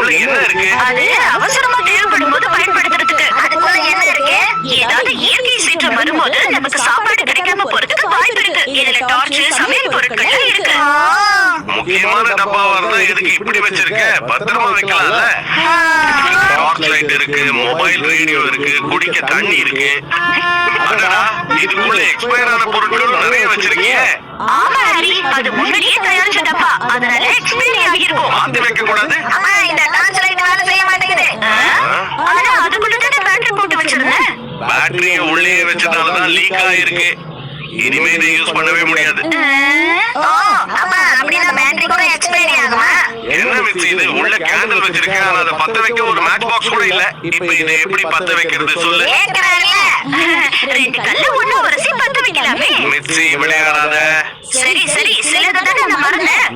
அதுக்குள்ள என்ன இருக்கு? அது அவசரமா தேவைப்படும் போது பயன்படுத்துறதுக்கு. அதுக்குள்ள என்ன இருக்கு? ஏதாவது இயற்கை சீற்றம் வரும்போது நமக்கு சாப்பாடு கிடைக்காம போறதுக்கு வாய்ப்பு இருக்கு. இதுல டார்ச், சமையல் பொருட்கள் இருக்கு. முக்கியமான டப்பாவா இருந்தா எதுக்கு இப்படி வச்சிருக்க? பத்திரமா வைக்கலாம்ல. டார்ச் லைட் இருக்கு, மொபைல் ரேடியோ இருக்கு, குடிக்க தண்ணி இருக்கு. அடடா, இதுக்குள்ள எக்ஸ்பயர் ஆன பொருட்கள் நிறைய வச்சிருக்கீங்க. ஆமா ஹரி, அது முன்னாடியே தயாரிச்ச டப்பா, அதனால எக்ஸ்பைரி ஆகிருக்கும். மாத்தி வைக்க கூடாது. அம்மா, இந்த டார்ச் லைட் வேலை செய்ய மாட்டேங்குது. ஆனா அதுக்குள்ள தானே பேட்டரி போட்டு வச்சிருந்தேன். பேட்டரிய உள்ளே வச்சதாலதான் லீக் ஆயிருக்கு. இனிமே இதை யூஸ் பண்ணவே முடியாது. அம்மா, அப்படின்னா பேட்டரி கூட எக்ஸ்பைரி ஆகுமா? என்ன மிக்ஸ் இது? உள்ள கேண்டில் வச்சிருக்கேன், ஆனா அதை பத்த வைக்க ஒரு மேட்ச் பாக்ஸ் கூட இல்ல. இப்ப இதை எப்படி பத்த வைக்கிறது சொல்லு? ரெண்டு கல்ல ஒண்ணு உரசி பத்த வைக்கலாமே. மிக்ஸி விளையாடாத. சரி சரி, சிலதுதானே நான் மறந்தேன்.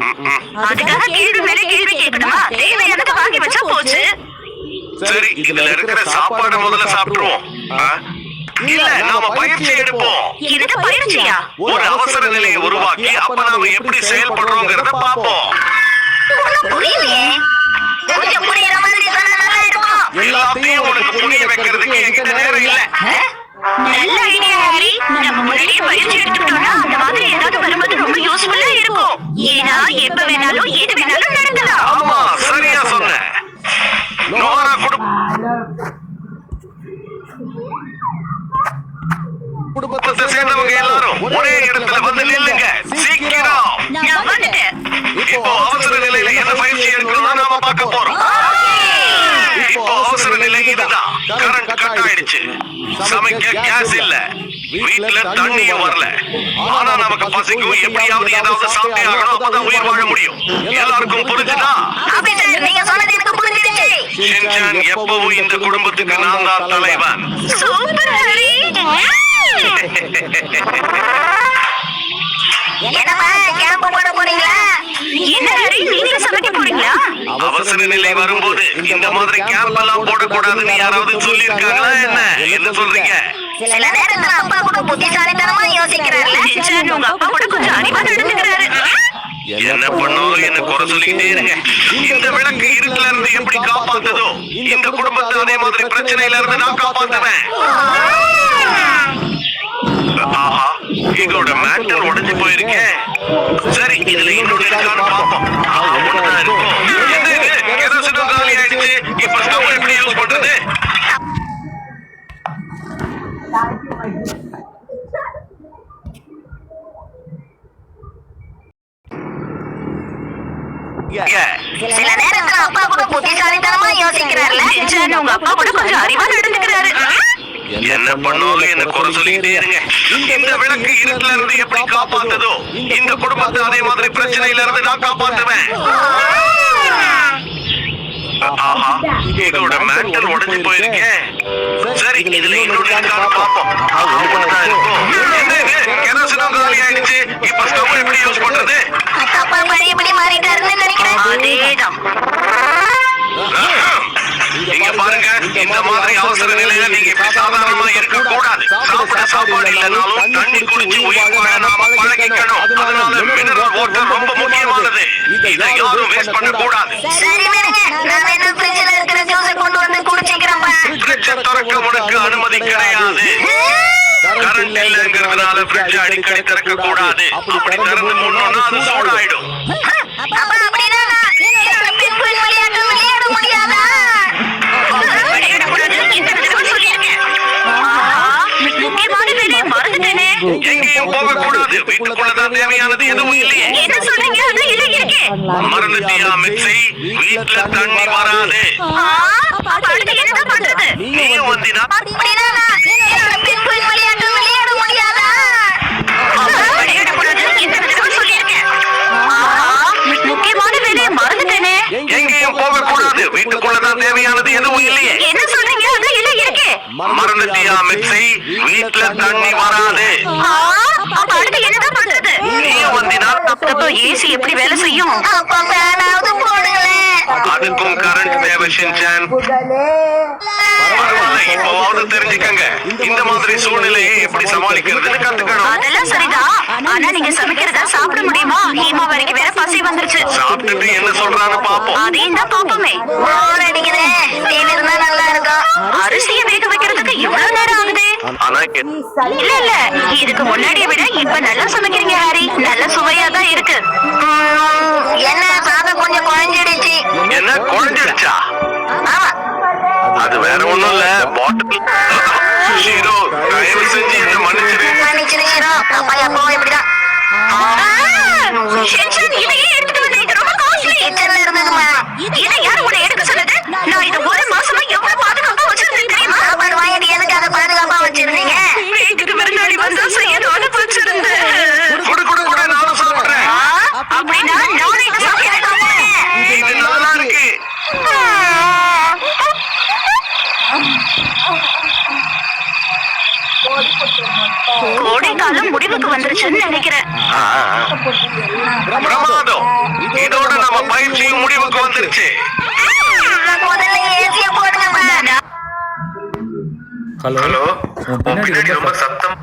அதுக்காக கேள்வி மேல கேள்வி கேட்கணுமா? தேவையானதை வாங்கி வச்சா போச்சு. சரி, இதுல இருக்கிற சாப்பாடு முதல்ல சாப்பிட்டுருவோம். இல்ல, நாம பயிற்சி எடுப்போம். இதுக்கு பயிற்சியா? ஒரு அவசர நிலையை உருவாக்கி அப்ப நாம எப்படி செயல்படுறோங்கிறத பாப்போம். புரியலையே. கொஞ்சம் புரியுற மாதிரி சொன்னா நல்லா இருக்கும். எல்லாத்தையும் உனக்கு புரிய வைக்கிறதுக்கு என்கிட்ட நேரம் இல்ல. நல்ல ஐடியா ஹரி. நம்ம முன்னாடியே பயிற்சி எடுத்துட்டோம்னா அந்த மாதிரி ஏதாவது வரும்போது ரொம்ப யூஸ்ஃபுல்லா இருக்கும். ஏன்னா எப்ப வேணாலும் எது வேணாலும் நடக்கலாம். ஆமா, சரியா சொன்ன. நோரா குடும்பத்தை சேர்ந்தவங்க எல்லாரும் ஒரே இடத்துல வந்து நில்லுங்க. சீக்கிரம். நான் வந்துட்டேன். இப்போ அவசர நிலையில என்ன பயிற்சி எடுக்கணும்னு நாம பார்க்க போறோம். இப்போ அவசர நிலை இதுதான். கரண்ட் கட் ஆயிடுச்சு. சமைக்க கேஸ் இல்ல, வீட்டுல தண்ணியும் வரல. ஆனா நமக்கு பசிக்கும். எப்படியாவது ஏதாவது சாப்பிட்டே ஆகணும். அப்பதான் உயிர் வாழ முடியும். எல்லாருக்கும் புரிஞ்சுதா? நீங்க சொன்னது எனக்கு புரிஞ்சிடுச்சு. ஷின்சான், எப்பவும் இந்த குடும்பத்துக்கு நான் தான் தலைவன். சூப்பர் ஹரி. என்னம்மா, கேம்ப் போட போறீங்களா? என்ன ஹரி, நீங்க சமைக்க போறீங்களா? அவசர நிலை வரும்போது இந்த மாதிரி கேம்ப் எல்லாம் போடக்கூடாதுன்னு யாராவது சொல்லி இருக்காங்களா? என்ன சொல்றீங்க? சில நேரத்துல அப்பா கூட புத்திசாலித்தனமா யோசிக்கிறாருல. உங்க அப்பா கூட கொஞ்சம் அறிவா நடந்துக்கிறாரு. என்ன பண்ணாலும் என்ன குறை சொல்லிக்கிட்டே இருங்க. இந்த விளக்கு இருட்டுல இருந்து எப்படி காப்பாத்துதோ இந்த குடும்பத்தை அதே மாதிரி பிரச்சனையில இருந்து நான் காப்பாத்துவேன். ஆஹா, இதோட மேட்டர் உடைஞ்சு போயிருக்கேன். சரி, இதுல இன்னொரு இருக்கான்னு பாப்போம். ஒண்ணுதான் இருக்கும். கெரோசினும் காலி ஆயிடுச்சு. இப்ப ஸ்டவ் எப்படி யூஸ் பண்றது? சில நேரத்துல அப்பா கூட புத்திசாலித்தனமா யோசிக்கிறாருல. உங்க அப்பா கூட கொஞ்சம் அறிவா நடந்துக்கிறாரு. என்ன பண்ணாலும் என்ன குறை சொல்லிக்கிட்டே இருங்க. இந்த விளக்கு இருட்டுல இருந்து எப்படி காப்பாத்துதோ இந்த குடும்பத்தை அதே மாதிரி பிரச்சனையில இருந்து நான் காப்பாத்துவேன். ஆஹா, இதோட மேட்டர் உடைஞ்சு போயிருக்கேன். சரி, இதுல இன்னொரு இருக்கான்னு பாப்போம். ஒண்ணுதான் இருக்கும். கெரோசினும் காலி ஆயிடுச்சு. இப்ப ஸ்டவ் எப்படி யூஸ் பண்றது? அப்பா பழையபடி மாறிட்டாருன்னு நினைக்கிறேன். அதேதான். நீங்க பாருங்க, இந்த மாதிரி அவசர நிலையில நீங்க இப்படி சாதாரணமா இருக்க கூடாது. சாப்பாடு இல்லைனாலும் தண்ணி குடிச்சு உயிர் வாழ நாம பழகிக்கணும். அதனால மினரல் வாட்டர் ரொம்ப முக்கியமானது. இதை யாரும் வேஸ்ட் பண்ண கூடாது. சரி விடுங்க, நான் வேணா ஃப்ரிட்ஜ்ல இருக்கிற ஜூஸை கொண்டு வந்து குடிச்சிக்கிறேன்ப்பா. ஃப்ரிட்ஜை திறக்க உனக்கு அனுமதி கிடையாது. கரண்ட் இல்லங்கிறதுனால ஃப்ரிட்ஜை அடிக்கடி திறக்க கூடாது. அப்படி திறந்து மூடணும்னா அது சூடாயிடும். அப்பா, அப்படின்னா நான் என்னோட பின்புல் விளையாட்டு விளையாட முடியாதா? முக்கியமான வேலையை மறந்துட்டேனே. எங்கேயும் போக கூடாது. வீட்டுக்குள்ளதான் தேவையானது எதுவும் இல்லையே. என்ன சொல்றீங்க? அது இல்லை இருக்கு. மறந்துட்டியா மிக்ஸி? வீட்டுல தண்ணி வராது. அடுத்து என்ன பண்றது? நீயும் வந்தினா அப்படின்னா நான் என்னோட பின்புல் விளையாட்டு விளையாட முடியாதா? விளையாடக்கூடாது. இந்த தடவை சொல்லியிருக்கேன். முக்கியமான வேலையை மறந்துட்டேனே. எங்கேயும் போக கூடாது. வீட்டுக்குள்ளதான் தேவையானது எதுவும் இல்லையே. என்ன சொல்றீங்க? அது இல்லை இருக்கு. மறந்துட்டியா மிக்ஸி? வீட்டுல தண்ணி வராது. அடுத்து என்ன பண்றது? நீயும் வந்தினா அப்போ ஏசி எப்படி வேலை செய்யும்? அப்ப ஃபேனாவது போடுங்களேன். அதுக்கும் கரண்ட் தேவை ஷின்சான். பரவாயில்ல, இப்போவாவது தெரிஞ்சுக்கங்க. இந்த மாதிரி சூழ்நிலையை எப்படி சமாளிக்கிறதுன்னு கத்துக்கணும். அதெல்லாம் சரிதான். ஆனா நீங்க சமைக்கிறதா சாப்பிட முடியுமா? ஹீமா வரைக்கும் வேற பசி வந்துருச்சு. சாப்பிட்டுட்டு என்ன சொல்றான்னு பாப்போம். அதையும் தான் பாப்போமே. போர் அடிக்குதே. டிவி இருந்தா நல்லா இருக்கும். அரிசியை வேக வைக்கிறதுக்கு இவ்வளவு நேரம் ஆகுது. ஆனா இல்ல இல்ல, இதுக்கு முன்னாடியை விட இப்ப நல்லா சமைக்கிறீங்க ஹாரி. நல்ல சுவையா தான் இருக்கு. என்ன சாதம் கொஞ்சம் குழஞ்சிடுச்சு. என்ன குழஞ்சிடுச்சா? ஆமா. அது வேற ஒண்ணும் இல்ல, பாட்டில். ஷீரோ, தயவு செஞ்சு என்ன மன்னிச்சிரு. மன்னிச்சிரு ஷீரோ. அப்பா எப்பவும் இப்படிதான். ஷின்சான், இதையே எடுத்துட்டு வந்து, இது ரொம்ப காஸ்ட்லி. கிச்சன்ல இருந்ததுமா. இதை யாரு உன்னை எடுக்க சொன்னது? நான் இதை ஒரு மாசமா எவ்வளவு பாதுகாப்பா வச்சிருந்தேன் தெரியுமா? சாப்பாடு வாங்கிட்டு எதுக்கு அதை பாதுகாப்பா வச்சிருந்தீங்க? வீட்டுக்கு விருந்தாளி வந்தா செய்யணும்னு வச்சிருந்தேன். குடு குடு குடு, நானும் சாப்பிடுறேன். அப்படின்னா நானும் இதை சாப்பிடுறேன். இது நல்லா இருக்கு. கோடைக்காலம் முடிவுக்கு வந்துருச்சுன்னு நினைக்கிறேன். பிரமாதம். இதோட நம்ம பயிற்சியும் முடிவுக்கு வந்துருச்சு. முதல்ல ஏசிய போடுங்கம்மா. ஹலோ, உன் பின்னாடி ரொம்ப சத்தம்.